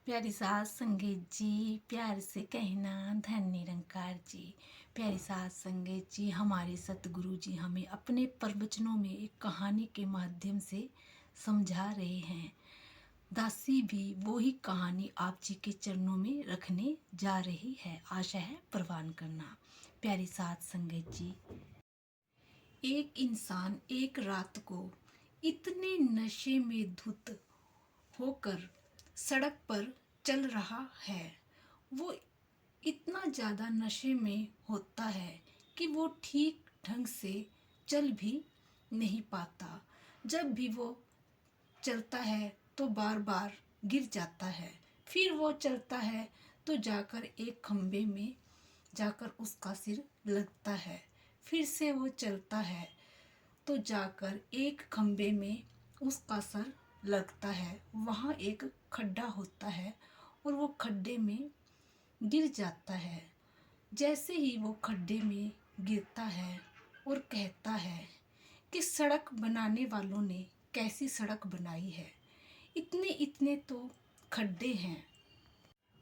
प्यारी सास संगीत जी, प्यार से कहना धन निरंकार जी। प्यारी सास संगीत जी, हमारे सतगुरु जी हमें अपने प्रवचनों में एक कहानी के माध्यम से समझा रहे हैं। दासी भी वही कहानी आप जी के चरणों में रखने जा रही है। आशा है प्रवान करना। प्यारी सास संगीत जी, एक इंसान एक रात को इतने नशे में धुत होकर सड़क पर चल रहा है। वो इतना ज़्यादा नशे में होता है कि वो ठीक ढंग से चल भी नहीं पाता। जब भी वो चलता है तो बार बार गिर जाता है। फिर वो चलता है तो जाकर एक खम्भे में जाकर उसका सिर लगता है। फिर से वो चलता है तो जाकर एक खम्भे में उसका सर लगता है। वहाँ एक खड्डा होता है और वो खड्डे में गिर जाता है। जैसे ही वो खड्डे में गिरता है और कहता है कि सड़क बनाने वालों ने कैसी सड़क बनाई है, इतने इतने तो खड्डे हैं।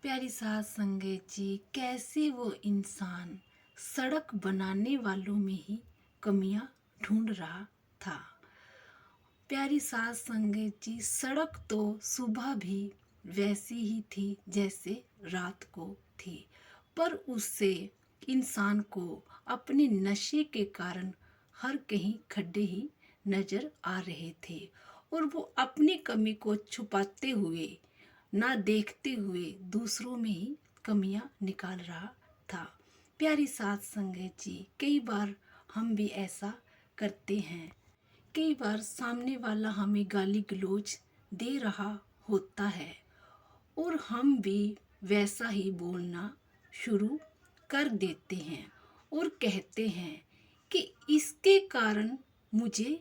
प्यारी सास संगत जी, कैसे वो इंसान सड़क बनाने वालों में ही कमियां ढूंढ रहा था। प्यारी सास संगत जी, सड़क तो सुबह भी वैसी ही थी जैसे रात को थी, पर उससे इंसान को अपने नशे के कारण हर कहीं खड्डे ही नजर आ रहे थे और वो अपनी कमी को छुपाते हुए, ना देखते हुए दूसरों में ही कमियां निकाल रहा था। प्यारी सास संगत जी, कई बार हम भी ऐसा करते हैं। कई बार सामने वाला हमें गाली गलौज दे रहा होता है और हम भी वैसा ही बोलना शुरू कर देते हैं और कहते हैं कि इसके कारण मुझे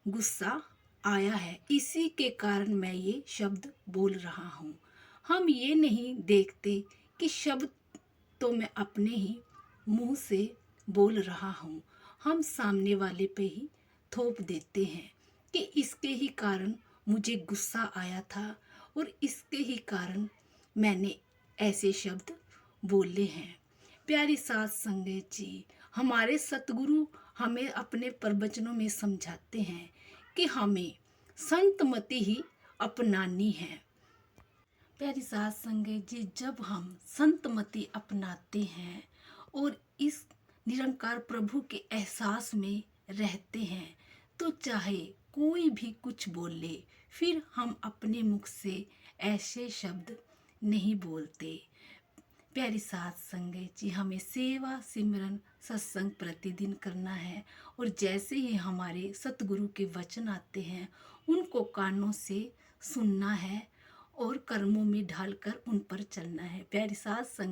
गुस्सा आया है, इसी के कारण मैं ये शब्द बोल रहा हूँ। हम ये नहीं देखते कि शब्द तो मैं अपने ही मुंह से बोल रहा हूँ। हम सामने वाले पे ही थोप देते हैं कि इसके ही कारण मुझे गुस्सा आया था और इसके ही कारण मैंने ऐसे शब्द बोले हैं। प्यारी सास संगत जी, हमारे सतगुरु हमें अपने प्रवचनों में समझाते हैं कि हमें संतमति ही अपनानी है। प्यारी सास संगत जी, जब हम संतमति अपनाते हैं और इस निरंकार प्रभु के एहसास में रहते हैं तो चाहे कोई भी कुछ बोल ले, फिर हम अपने मुख से ऐसे शब्द नहीं बोलते। प्यारी सास संगत जी, हमें सेवा सिमरन सत्संग प्रतिदिन करना है और जैसे ही हमारे सतगुरु के वचन आते हैं उनको कानों से सुनना है और कर्मों में ढालकर उन पर चलना है। प्यारी सास संगत